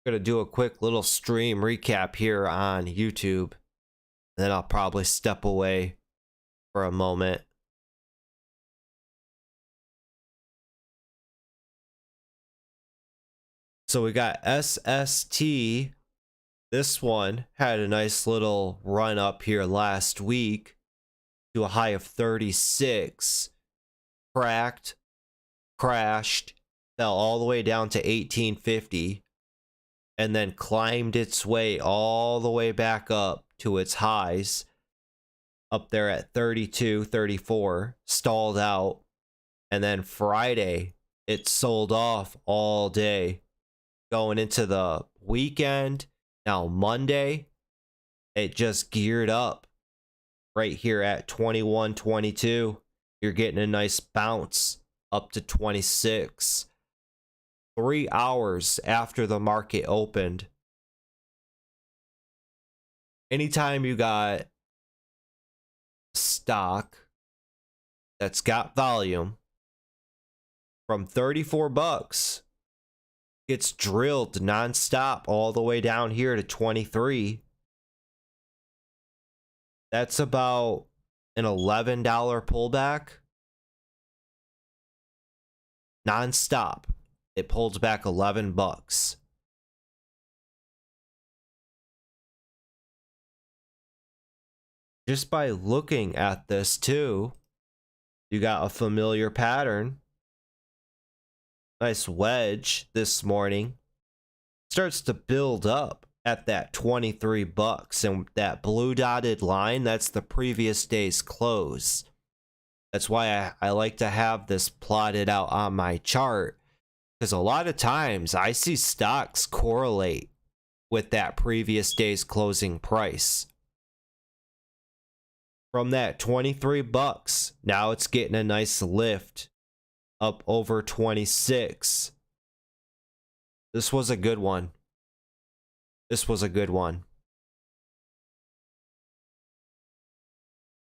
Gonna do a quick little stream recap here on YouTube. Then I'll probably step away for a moment. So we got SST. This one had a nice little run up here last week to a high of 36. Cracked, crashed, fell all the way down to 1850. And then climbed its way all the way back up to its highs. Up there at 32, 34. Stalled out. And then Friday, it sold off all day. Going into the weekend. Now Monday, it just geared up. Right here at 21, 22. You're getting a nice bounce up to 26. 3 hours after the market opened. Anytime you got stock that's got volume from 34 bucks, gets drilled nonstop all the way down here to 23. That's about an $11 pullback. Nonstop. It pulls back 11 bucks. Just by looking at this too, you got a familiar pattern. Nice wedge this morning. Starts to build up at that 23 bucks, and that blue dotted line, that's the previous day's close. That's why I like to have this plotted out on my chart. Because a lot of times I see stocks correlate with that previous day's closing price. From that 23 bucks, now it's getting a nice lift up over 26. This was a good one. This was a good one.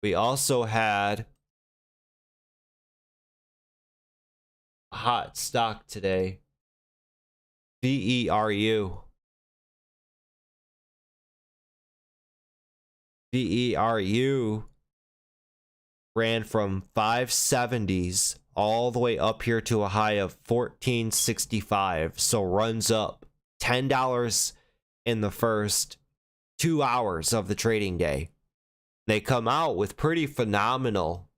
We also had hot stock today. VERU. VERU ran from 570s all the way up here to a high of 1465. So runs up $10 in the first 2 hours of the trading day. They come out with pretty phenomenal,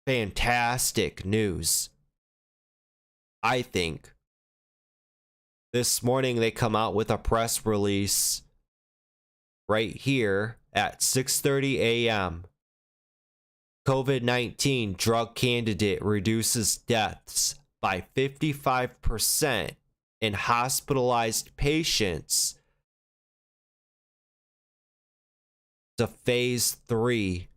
fantastic news. I think this morning they come out with a press release right here at 6:30 a.m. COVID-19 drug candidate reduces deaths by 55% in hospitalized patients to phase 3.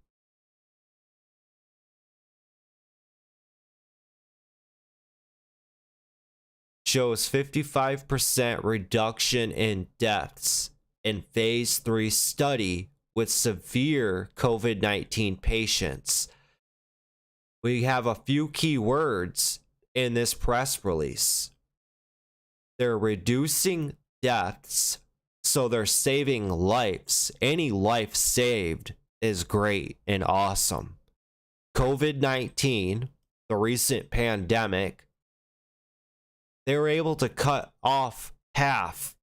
Shows 55% reduction in deaths in phase 3 study with severe COVID-19 patients. We have a few key words in this press release. They're reducing deaths, so they're saving lives. Any life saved is great and awesome. COVID-19, the recent pandemic, they were able to cut off half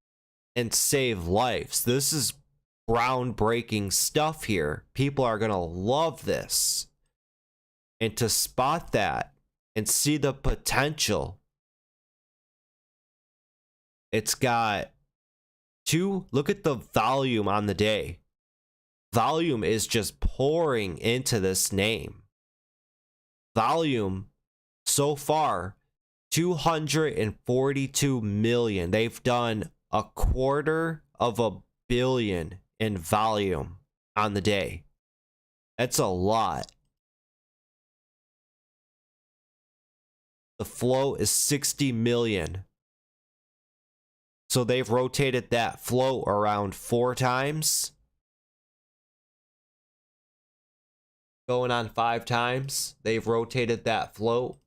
and save lives. This is groundbreaking stuff here. People are going to love this. And to spot that and see the potential, it's got look at the volume on the day. Volume is just pouring into this name. Volume so far, 242 million. They've done $250 million in volume on the day. That's a lot. The flow is 60 million. So they've rotated that flow around 4 times. Going on 5 times. They've rotated that float.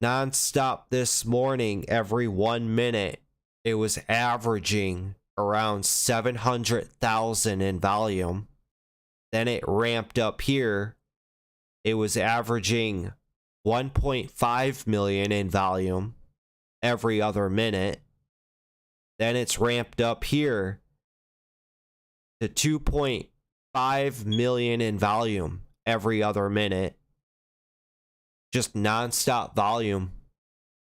nonstop this morning, every 1 minute, it was averaging around 700,000 in volume. Then it ramped up here. It was averaging 1.5 million in volume every other minute. Then it's ramped up here to 2.5 million in volume every other minute. Just nonstop volume,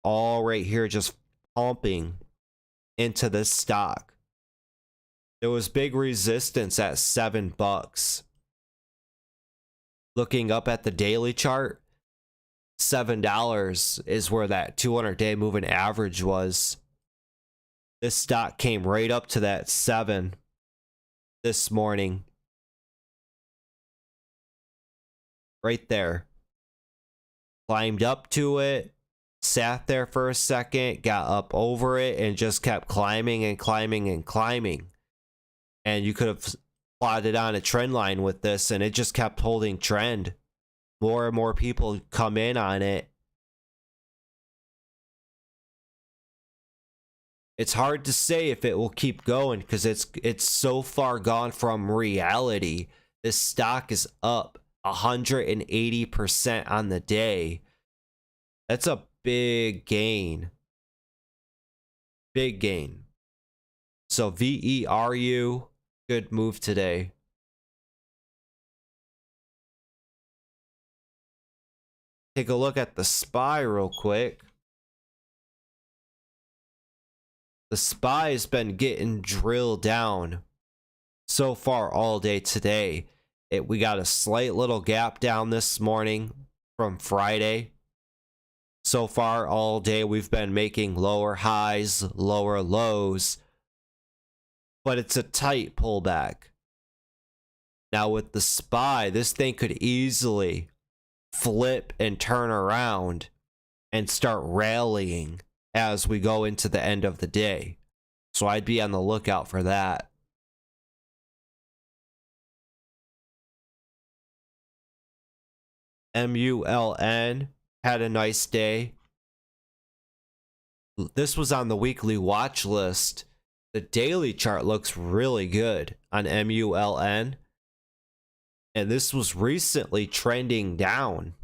all right here, just pumping into this stock. There was big resistance at $7. Looking up at the daily chart, $7 is where that 200-day moving average was. This stock came right up to that 7 this morning. Right there. Climbed up to it, sat there for a second, got up over it, and just kept climbing and climbing and climbing. And you could have plotted on a trend line with this, and it just kept holding trend. More and more people come in on it. It's hard to say if it will keep going because it's so far gone from reality. This stock is up 180% on the day. That's a big gain. Big gain. So VERU, good move today. Take a look at the SPY real quick. The SPY's been getting drilled down so far all day today. We got a slight little gap down this morning from Friday. So far all day we've been making lower highs, lower lows, but it's a tight pullback. Now with the SPY, this thing could easily flip and turn around and start rallying as we go into the end of the day. So I'd be on the lookout for that. MULN had a nice day. This was on the weekly watch list. The daily chart looks really good on MULN. And this was recently trending down.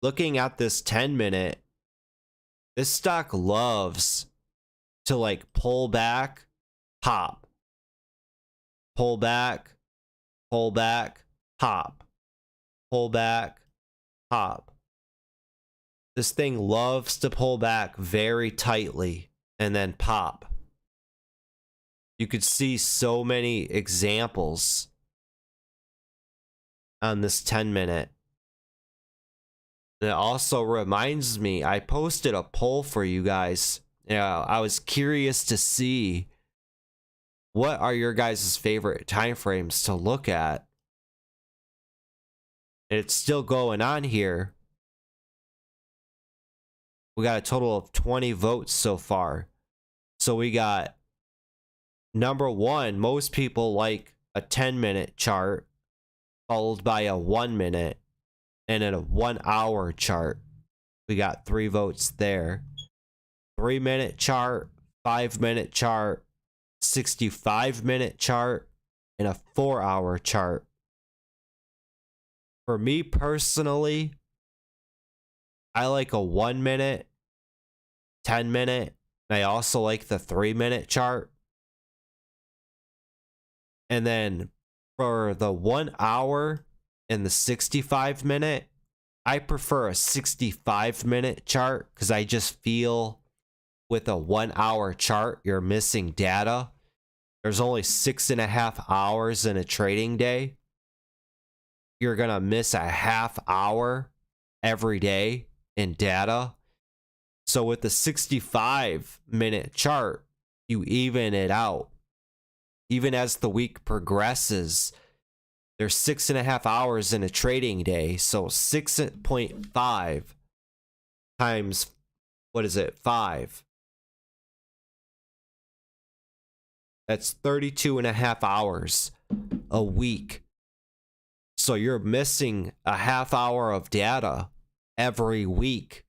Looking at this 10-minute, this stock loves to like pull back, pop. Pull back, pop. Pull back, pop. This thing loves to pull back very tightly and then pop. You could see so many examples on this 10-minute. It also reminds me, I posted a poll for you guys. I was curious to see what are your guys' favorite time frames to look at. And it's still going on here. We got a total of 20 votes so far. So we got number 1, most people like a 10-minute chart, followed by a 1-minute, and then a 1-hour chart. We got 3 votes there. 3-minute chart, 5-minute chart, 65-minute chart, and a 4-hour chart. For me personally, I like a 1-minute, 10-minute, and I also like the 3-minute chart. And then for the 1 hour and the 65-minute, I prefer a 65-minute chart because I just feel with a 1 hour chart, you're missing data. There's only 6.5 hours in a trading day. You're going to miss a half hour every day in data. So with the 65-minute chart, you even it out. Even as the week progresses, there's 6.5 hours in a trading day. So 6.5 times, what is it, 5? That's 32.5 hours a week. So you're missing a half hour of data every week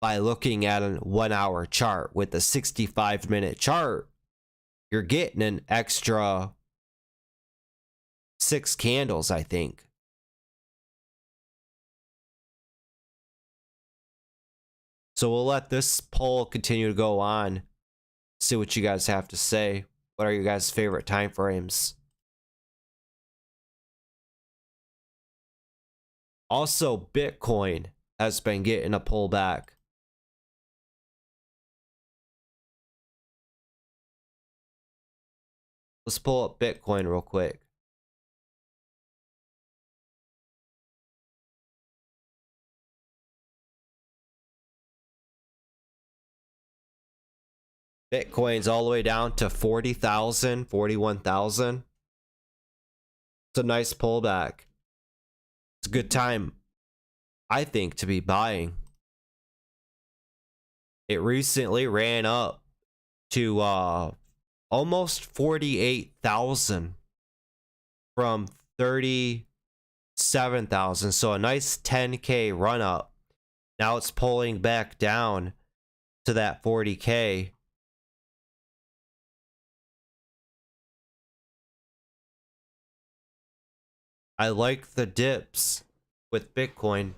by looking at a 1 hour chart. With a 65-minute chart, you're getting an extra 6 candles, I think. So we'll let this poll continue to go on. See what you guys have to say. What are your guys' favorite time frames? Also, Bitcoin has been getting a pullback. Let's pull up Bitcoin real quick. Bitcoin's all the way down to 40,000, 41,000. It's a nice pullback. It's a good time, I think, to be buying. It recently ran up to almost 48,000 from 37,000. So a nice 10K run up. Now it's pulling back down to that 40K. I like the dips with Bitcoin.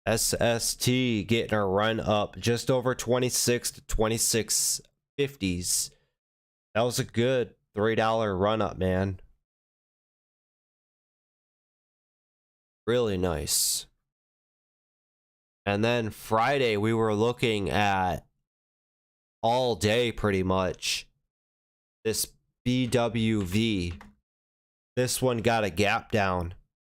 SST getting a run up just over 26 to 26.50s. That was a good $3 run up, man. Really nice. And then Friday, we were looking at all day pretty much this BWV. This one got a gap down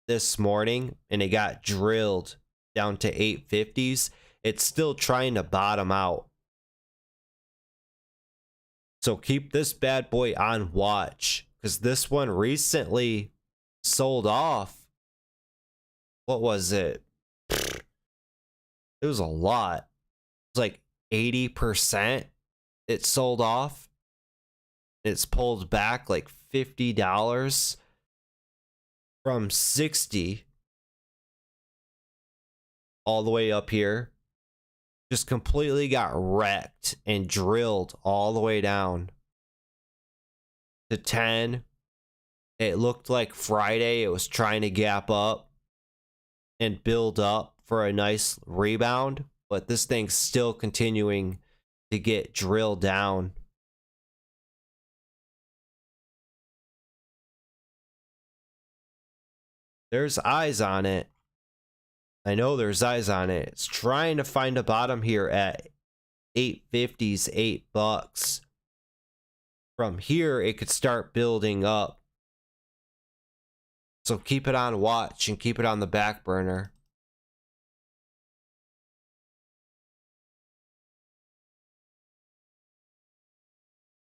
this morning and it got drilled down to 850s. It's still trying to bottom out. So keep this bad boy on watch, because this one recently sold off. What was it? It was a lot. It was like 80%. It sold off. It's pulled back like $50 from 60 all the way up here. Just completely got wrecked and drilled all the way down to 10. It looked like Friday it was trying to gap up and build up for a nice rebound, but this thing's still continuing to get drilled down. There's eyes on it. I know there's eyes on it. It's trying to find a bottom here at 850s, $8. From here, it could start building up. So keep it on watch and keep it on the back burner.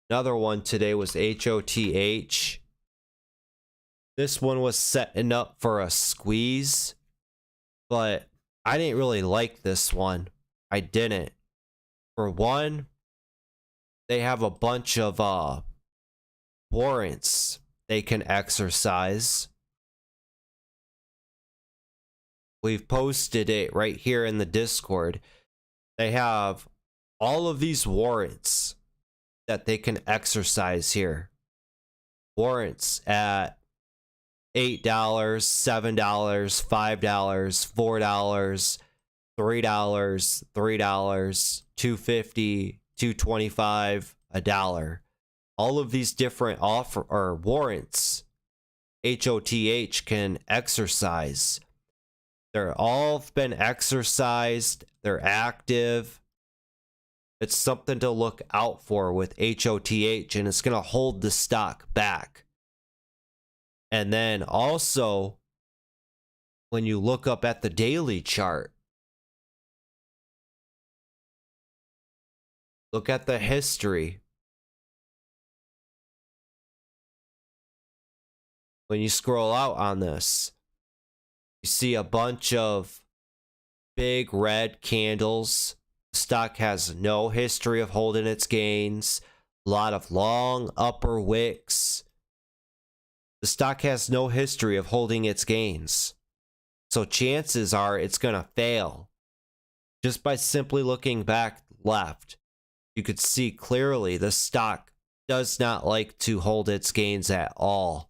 Another one today was HOTH. This one was setting up for a squeeze, but I didn't really like this one. I didn't. For one, they have a bunch of warrants they can exercise. We've posted it right here in the Discord. They have all of these warrants that they can exercise here. Warrants at $8, $7, $5, $4, $3, $3, $2.50, $2.25, $1. All of these different offer or warrants HOTH can exercise. They're all been exercised. They're active. It's something to look out for with HOTH, and it's going to hold the stock back. And then also, when you look up at the daily chart, look at the history. When you scroll out on this, you see a bunch of big red candles The stock has no history of holding its gains. A lot of long upper wicks. The stock has no history of holding its gains. So chances are it's going to fail. Just by simply looking back left, you could see clearly the stock does not like to hold its gains at all.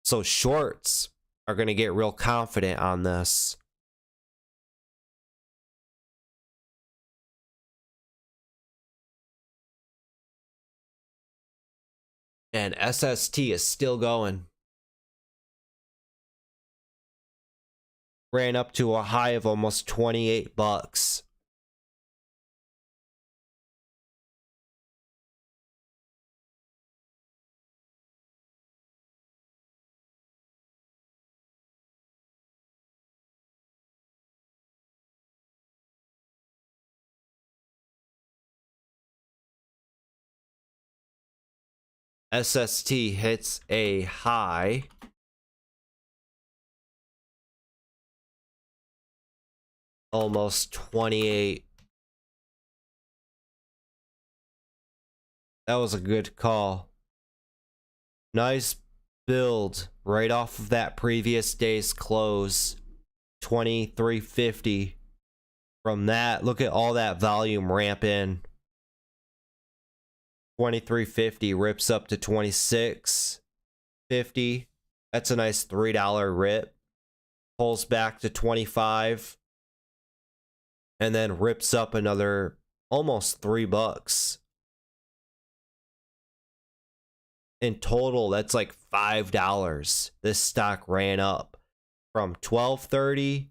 So shorts are going to get real confident on this. And SST is still going. Ran up to a high of almost 28 bucks. SST hits a high almost 28. That was a good call. Nice build right off of that previous day's close. 2350. From that, look at all that volume ramp in. 2350 rips up to 2650. That's a nice $3 rip. Pulls back to 25. And then rips up another almost $3. In total, that's like $5. This stock ran up from 1230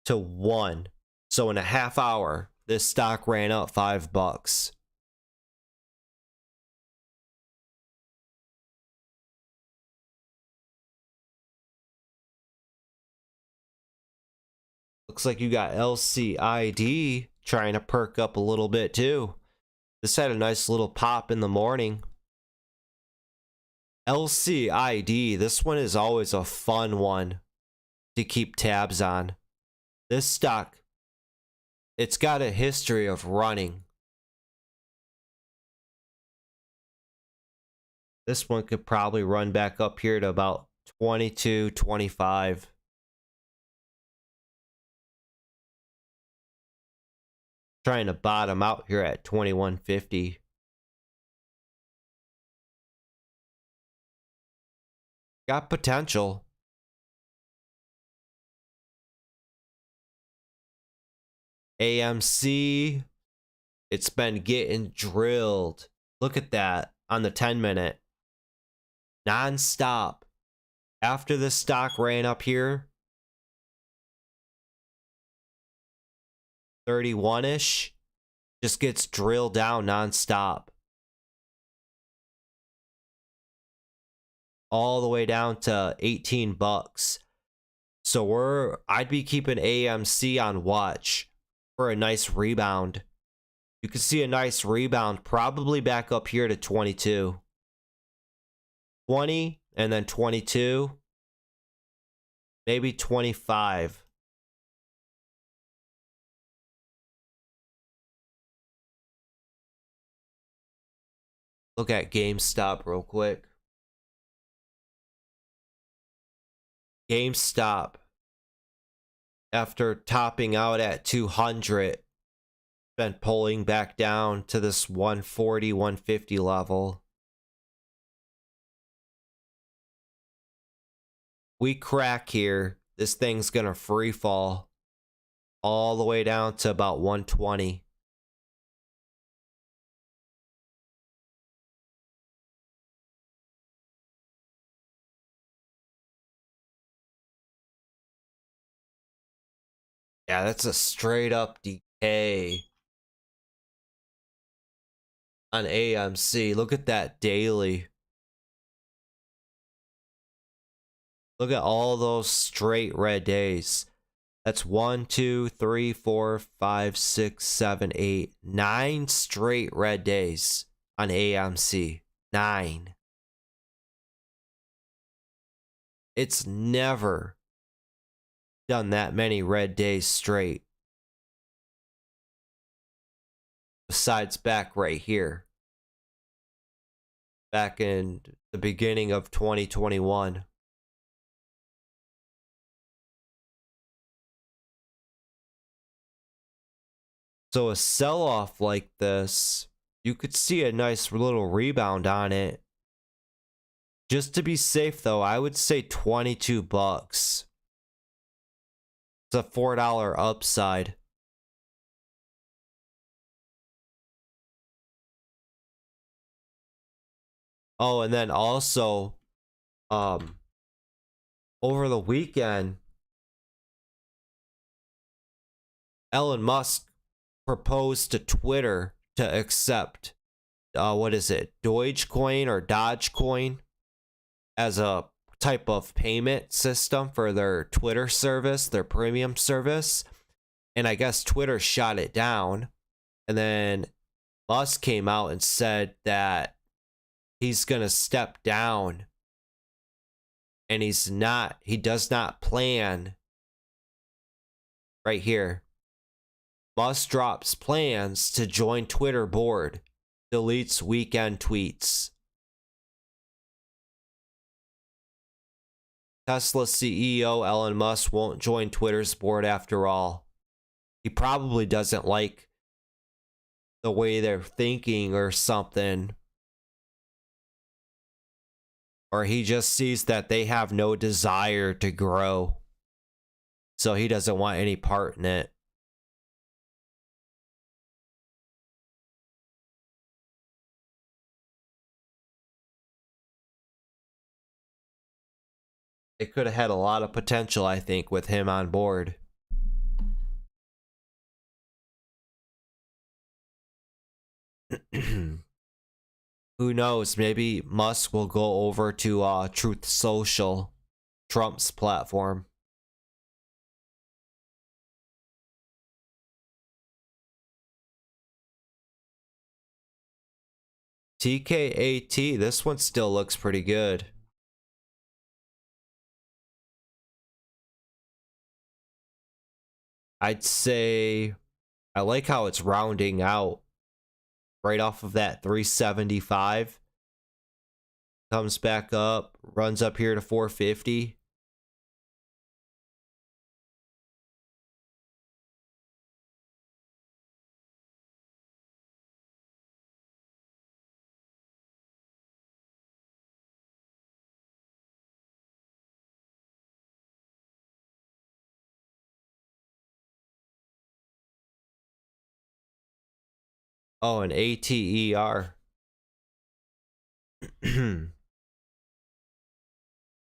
to 1. So in a half hour, this stock ran up $5. Looks like you got LCID trying to perk up a little bit too. This had a nice little pop in the morning. LCID, this one is always a fun one to keep tabs on. This stock, it's got a history of running. This one could probably run back up here to about 22, 25. Trying to bottom out here at 2150. Got potential. AMC, it's been getting drilled. Look at that on the 10-minute. Non-stop. After the stock ran up here, 31-ish, just gets drilled down non-stop. All the way down to 18 bucks. So I'd be keeping AMC on watch for a nice rebound. You can see a nice rebound probably back up here to 22. 20 and then 22. Maybe 25. Look at Gamestop real quick. Gamestop, after topping out at 200, been pulling back down to this 140, 150 level. We crack here, this thing's gonna free fall all the way down to about 120. Yeah, that's a straight up decay on AMC. Look at that daily. Look at all those straight red days. That's 1, 2, 3, 4, 5, 6, 7, 8, 9 straight red days on AMC. 9. It's never done that many red days straight. besides back right here, back in the beginning of 2021. So a sell-off like this, you could see a nice little rebound on it. Just to be safe though, I would say 22 bucks. It's a $4 upside. Oh, and then also, over the weekend, Elon Musk proposed to Twitter to accept, what is it, Dogecoin or Dogecoin as a type of payment system for their Twitter service, their premium service. And I guess Twitter shot it down. And then Musk came out and said that he's going to step down. And he does not plan, right here, Musk drops plans to join Twitter board, deletes weekend tweets. Tesla CEO Elon Musk won't join Twitter's board after all. He probably doesn't like the way they're thinking or something. Or he just sees that they have no desire to grow. So he doesn't want any part in it. It could have had a lot of potential, I think, with him on board. Who knows? Maybe Musk will go over to Truth Social, Trump's platform. TKAT, this one still looks pretty good. I'd say I like how it's rounding out right off of that 375. Comes back up, runs up here to 450. Oh, an ATER.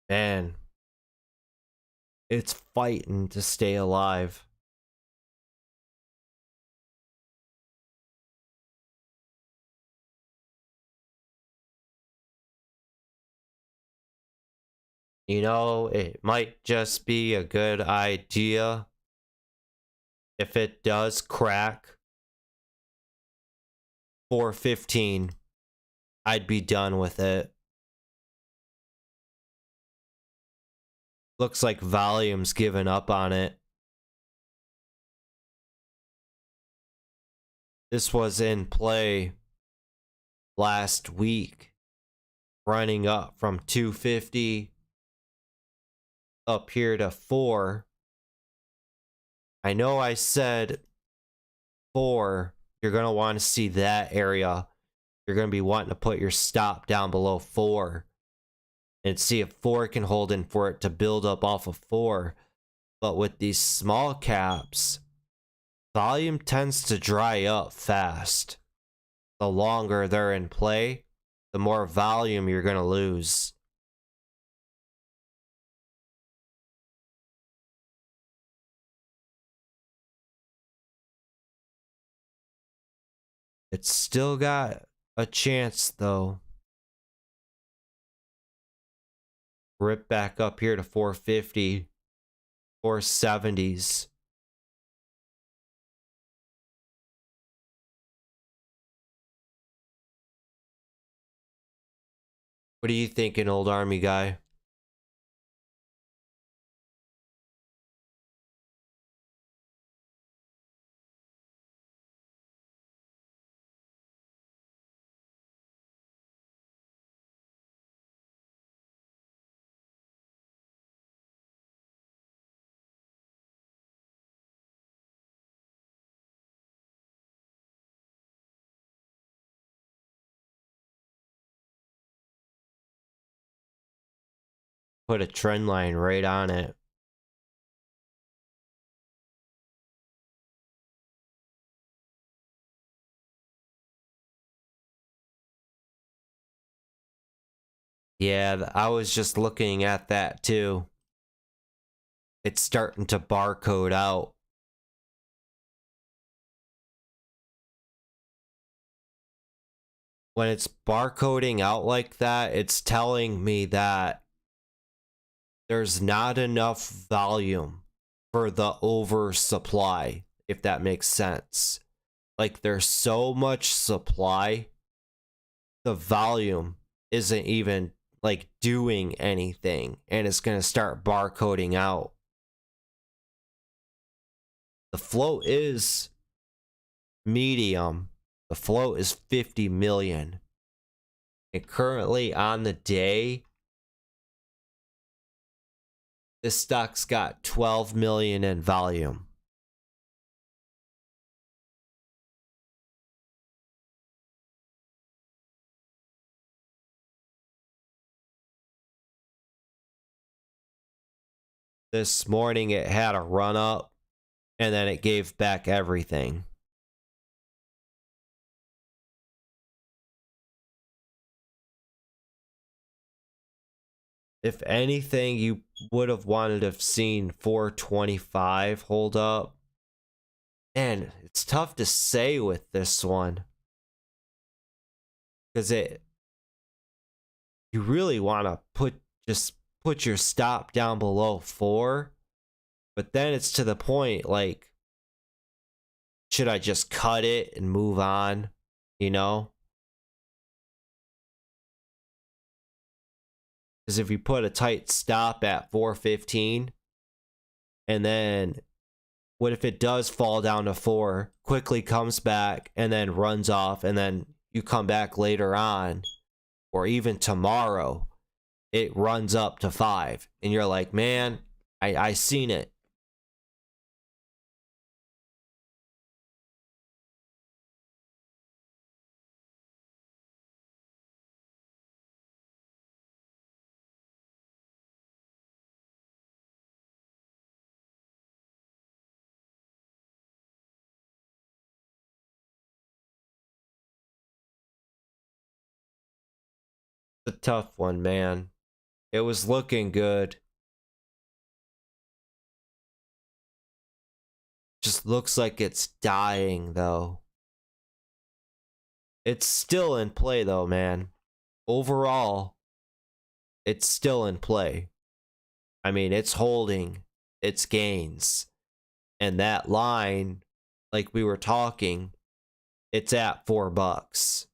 Man, it's fighting to stay alive. You know, it might just be a good idea if it does crack 415. I'd be done with it. Looks like volume's given up on it. This was in play last week, running up from 250 up here to 4. I know I said 4. You're going to want to see that area. You're going to be wanting to put your stop down below 4 and see if 4 can hold in for it to build up off of 4. But with these small caps, volume tends to dry up fast. The longer they're in play, the more volume you're going to lose. It's still got a chance though. Rip back up here to 450, 470s. What are you thinking, old army guy? Put a trend line right on it. Yeah, I was just looking at that too. It's starting to barcode out. When it's barcoding out like that, it's telling me that there's not enough volume for the oversupply, if that makes sense. Like, there's so much supply, the volume isn't even like doing anything, and it's going to start barcoding out. The float is medium. The float is 50 million. And currently on the day, this stock's got 12 million in volume. This morning it had a run up, and then it gave back everything. If anything, you would have wanted to have seen 425 hold up. And it's tough to say with this one, because you really want to put your stop down below 4, but then it's to the point, like, should I just cut it and move on, you know? Because if you put a tight stop at 415, and then what if it does fall down to 4, quickly comes back and then runs off, and then you come back later on, or even tomorrow, it runs up to 5, and you're like, man, I seen it. It's a tough one, man. It was looking good. Just looks like it's dying, though. It's still in play, though, man. Overall, it's still in play. I mean, it's holding its gains. And that line, like we were talking, it's at $4.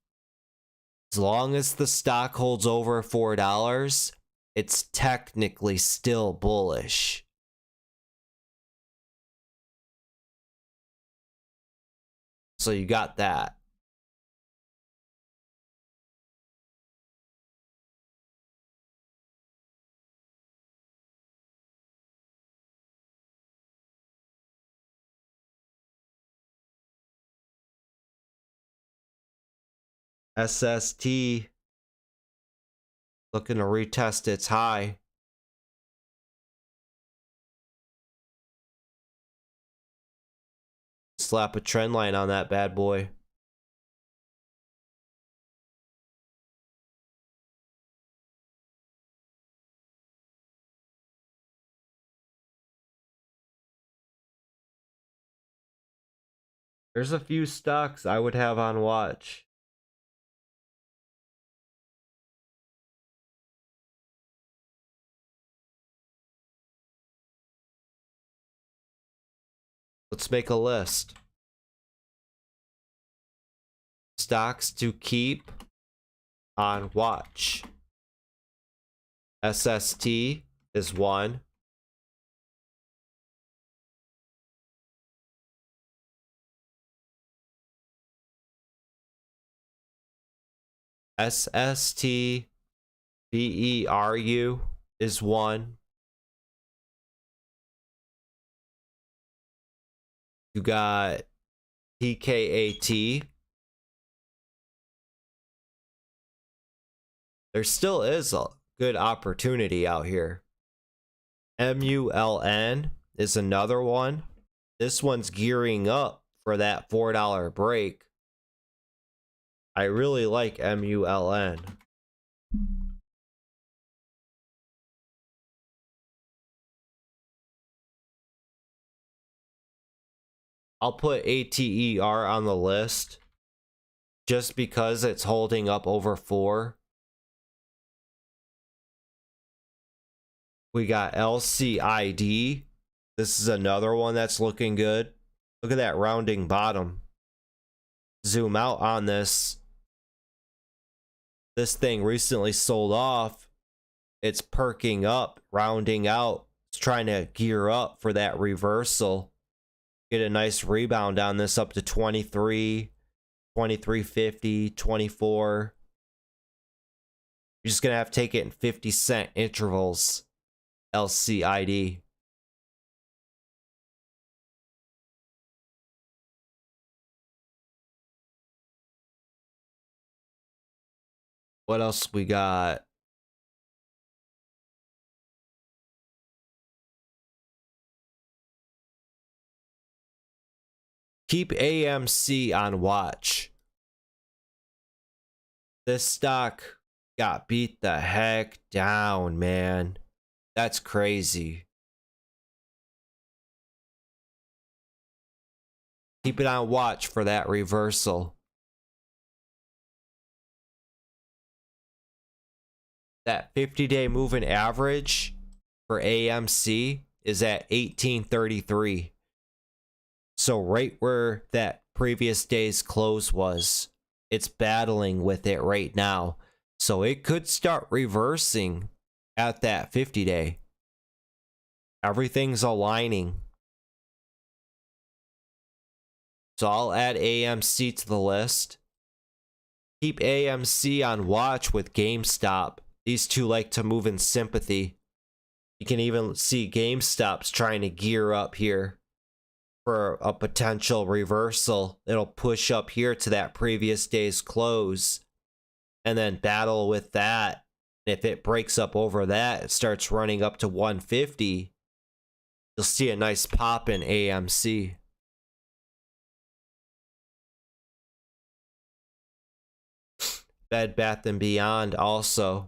As long as the stock holds over $4, it's technically still bullish. So you got that. SST looking to retest its high. Slap a trend line on that bad boy. There's a few stocks I would have on watch. Let's make a list. Stocks to keep on watch. SST is one. SST BERU is one. You got PKAT. There still is a good opportunity out here. MULN is another one. This one's gearing up for that $4 break. I really like MULN. I'll put ATER on the list just because it's holding up over 4. We got LCID. This is another one that's looking good. Look at that rounding bottom. Zoom out on this. This thing recently sold off. It's perking up, rounding out. It's trying to gear up for that reversal. Get a nice rebound on this up to 23, 23.50, 24. You're just going to have to take it in 50-cent intervals. LCID. What else we got? Keep AMC on watch. This stock got beat the heck down, man. That's crazy. Keep it on watch for that reversal. That 50-day moving average for AMC is at 1833. So right where that previous day's close was, it's battling with it right now. So it could start reversing at that 50-day. Everything's aligning. So I'll add AMC to the list. Keep AMC on watch with Gamestop. These two like to move in sympathy. You can even see GameStop's trying to gear up here for a potential reversal. It'll push up here to that previous day's close and then battle with that. If it breaks up over that, it starts running up to 150. You'll see a nice pop in AMC. Bed Bath & Beyond also.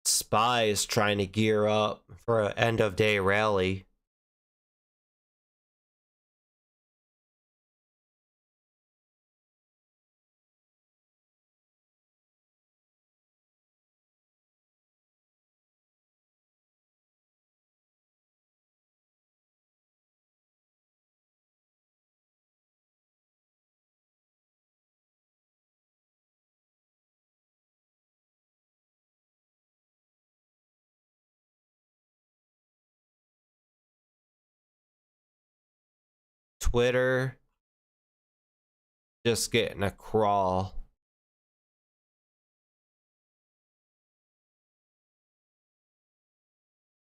SPY is trying to gear up for an end of day rally. Twitter just getting a crawl.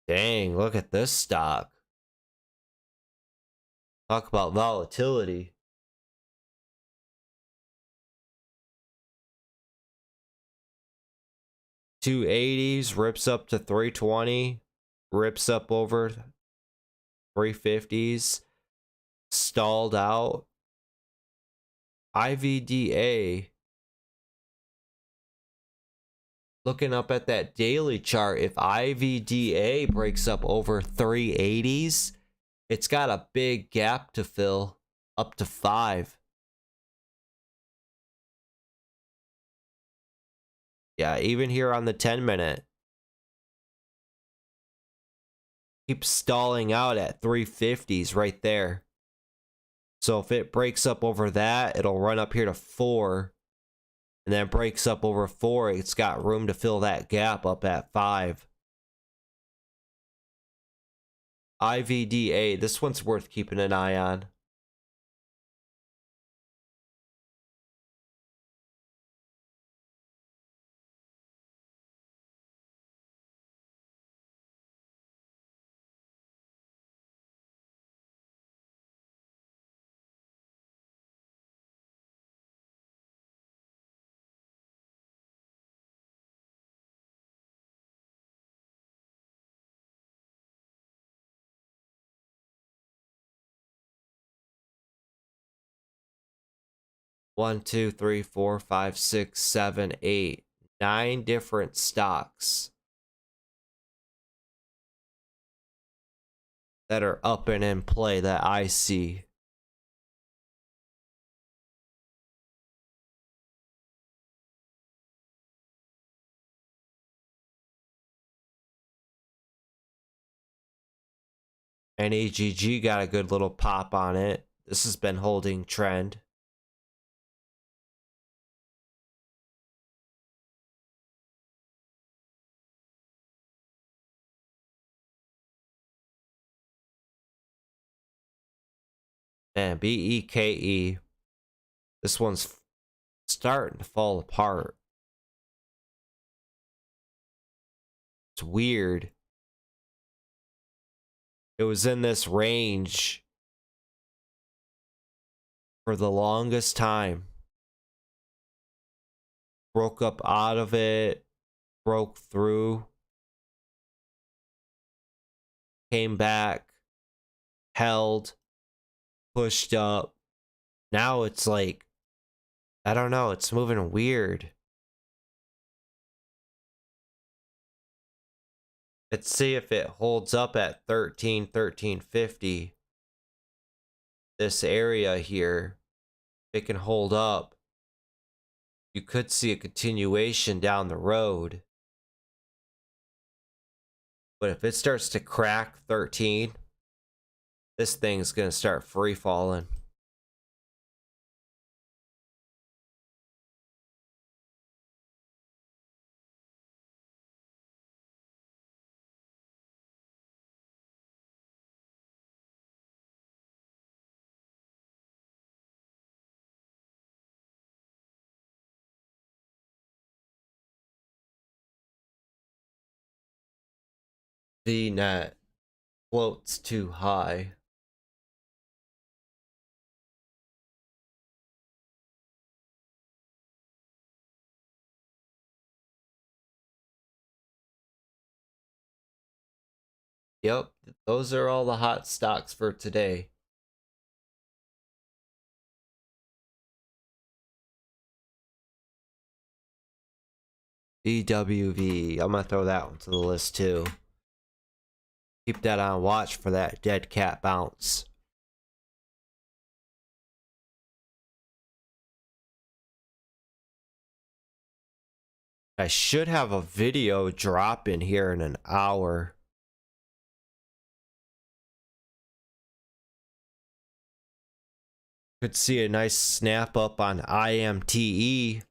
Dang, look at this stock. Talk about volatility. $280s rips up to 320, rips up over 350s, stalled out. IVDA, looking up at that daily chart, if IVDA breaks up over 380s, it's got a big gap to fill up to 5. Yeah, even here on the 10-minute. Keeps stalling out at 350s right there. So if it breaks up over that, it'll run up here to 4. And then breaks up over 4, it's got room to fill that gap up at 5. IVDA, this one's worth keeping an eye on. 1, 2, 3, 4, 5, 6, 7, 8, 9 different stocks that are up and in play that I see. And AGG got a good little pop on it. This has been holding trend. And BEKE. This one's starting to fall apart. It's weird. It was in this range for the longest time. Broke up out of it, broke through, came back, held, pushed up. Now it's like, I don't know, it's moving weird. Let's see if it holds up at 1350. This area here, it can hold up. You could see a continuation down the road. But if it starts to crack 13, this thing's going to start free falling. The net floats too high. Yep, those are all the hot stocks for today. EWV, I'm gonna throw that one to the list too. Keep that on watch for that dead cat bounce. I should have a video drop in here in an hour. Could see a nice snap up on IMTE.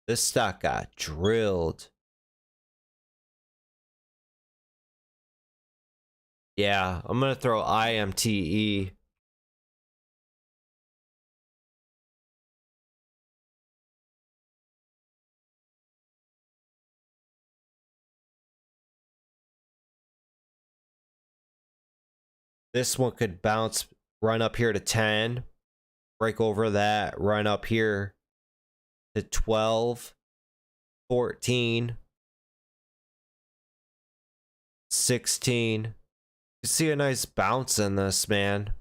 This stock got drilled. Yeah, I'm gonna throw IMTE. This one could bounce, run up here to 10, break over that, run up here to 12, 14, 16. You see a nice bounce in this, man.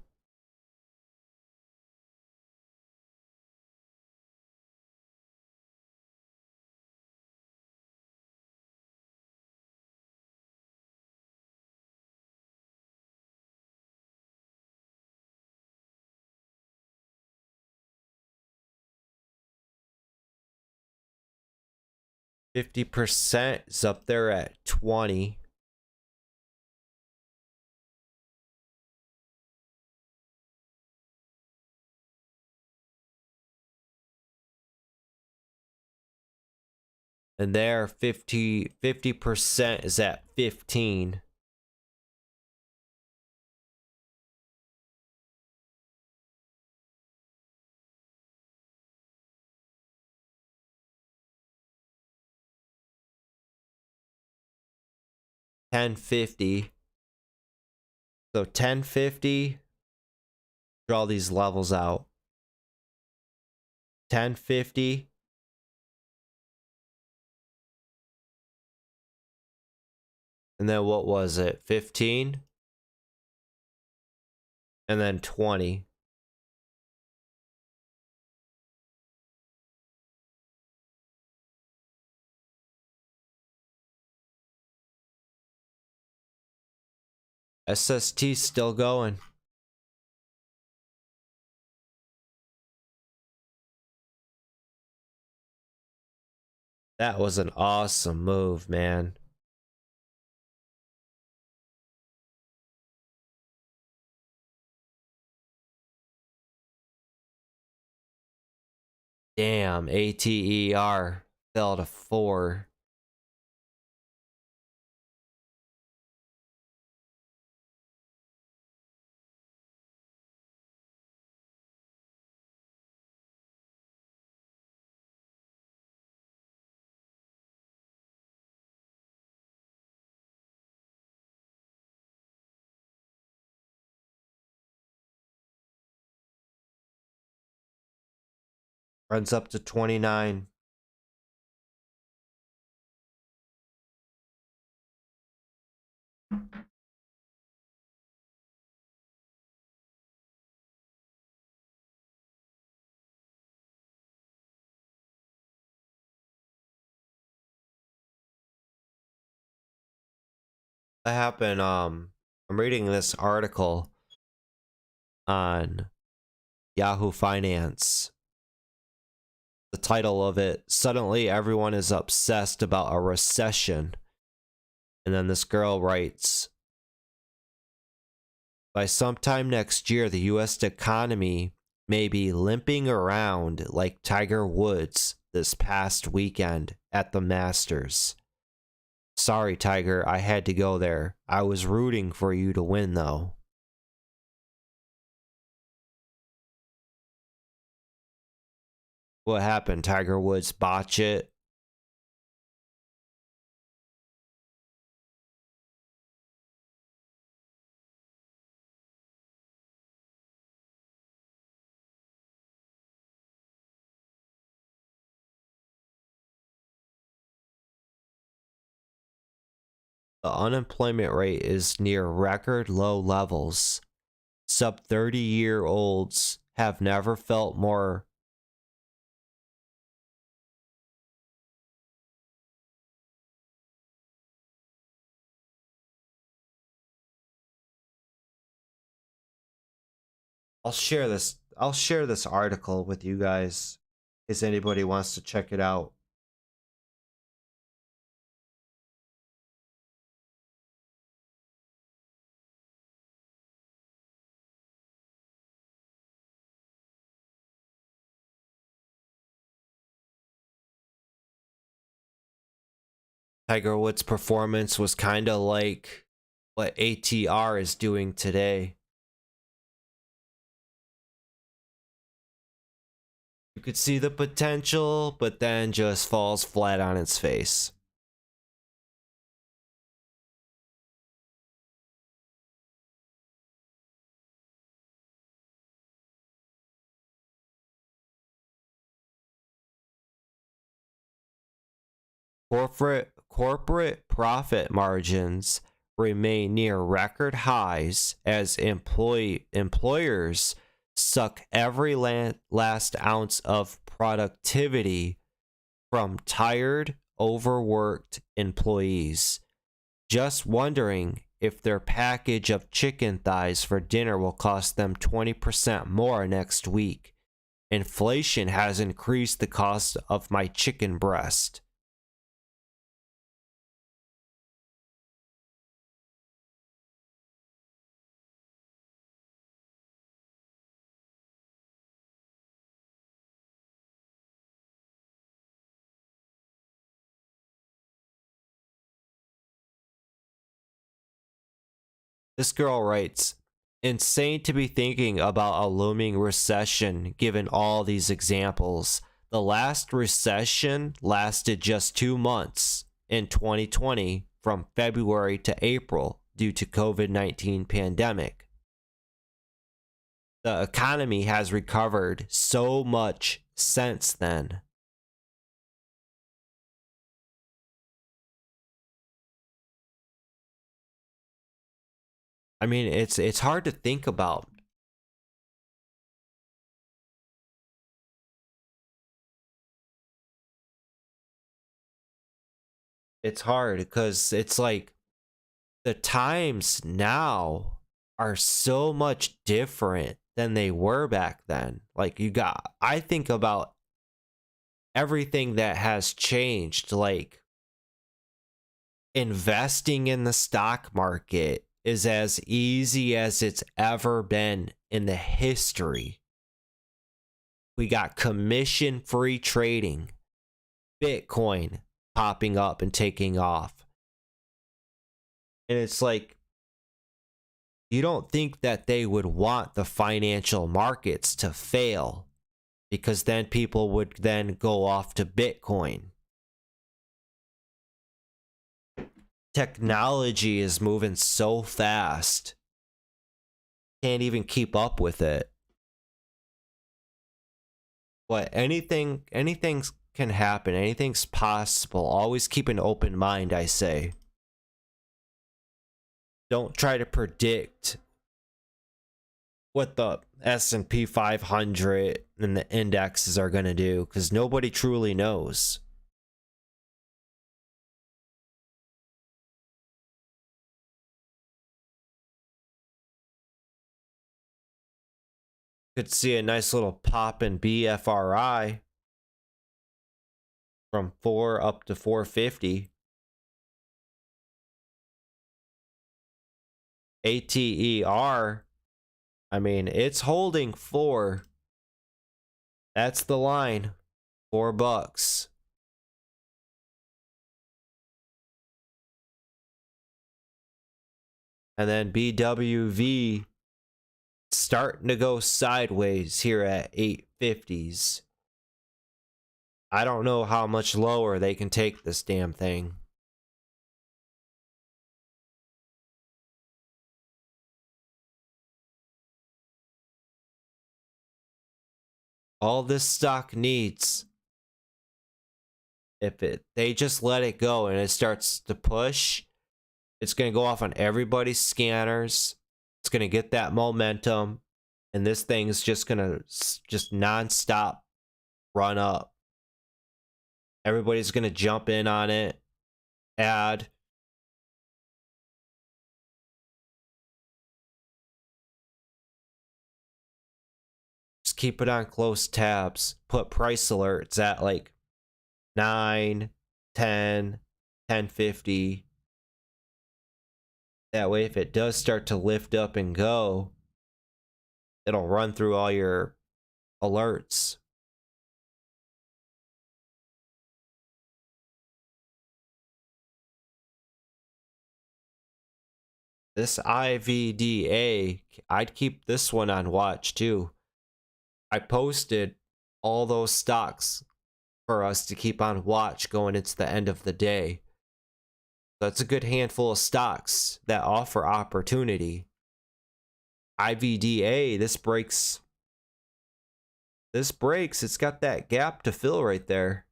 %50 is up there at 20. And there 50% is at 15. $10.50. So $10.50. Draw these levels out. $10.50. And then what was it? 15? And then 20. SST still going. That was an awesome move, man. Damn, ATER fell to 4. Runs up to 29. That happened, I'm reading this article on Yahoo Finance. The title of it, suddenly everyone is obsessed about a recession. And then this girl writes, by sometime next year, the US economy may be limping around like Tiger Woods this past weekend at the Masters. Sorry, Tiger, I had to go there. I was rooting for you to win, though. What happened? Tiger Woods botch it? The unemployment rate is near record low levels. Sub 30-year-olds have never felt more. I'll share this article with you guys in case anybody wants to check it out. Tiger Woods' performance was kind of like what ATR is doing today. You could see the potential, but then just falls flat on its face. Corporate profit margins remain near record highs as employers suck every last ounce of productivity from tired, overworked employees. Just wondering if their package of chicken thighs for dinner will cost them 20% more next week. Inflation has increased the cost of my chicken breast. This girl writes, insane to be thinking about a looming recession given all these examples. The last recession lasted just 2 months in 2020 from February to April due to COVID-19 pandemic. The economy has recovered so much since then. I mean, it's hard to think about. It's hard because it's like the times now are so much different than they were back then. Like I think about everything that has changed, like investing in the stock market is as easy as it's ever been in the history. We got commission-free trading, Bitcoin popping up and taking off. And it's like, you don't think that they would want the financial markets to fail, because then people would then go off to Bitcoin. Technology is moving so fast. Can't even keep up with it. But anything can happen. Anything's possible. Always keep an open mind, I say. Don't try to predict what the S&P 500 and the indexes are going to do, because nobody truly knows. Could see a nice little pop in BFRI from 4 up to 450. ATER, I mean, it's holding 4. That's the line. $4. And then BWV starting to go sideways here at 850s. I don't know how much lower they can take this damn thing. All this stock needs, if they just let it go and it starts to push, it's going to go off on everybody's scanners. It's going to get that momentum, and this thing's just going to just nonstop run up. Everybody's going to jump in on it, add. Just keep it on close tabs. Put price alerts at like 9, 10, 1050. That way, if it does start to lift up and go, it'll run through all your alerts. This IVDA, I'd keep this one on watch too. I posted all those stocks for us to keep on watch going into the end of the day. That's a good handful of stocks that offer opportunity. IVDA, this breaks. It's got that gap to fill right there.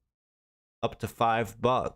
Up to $5.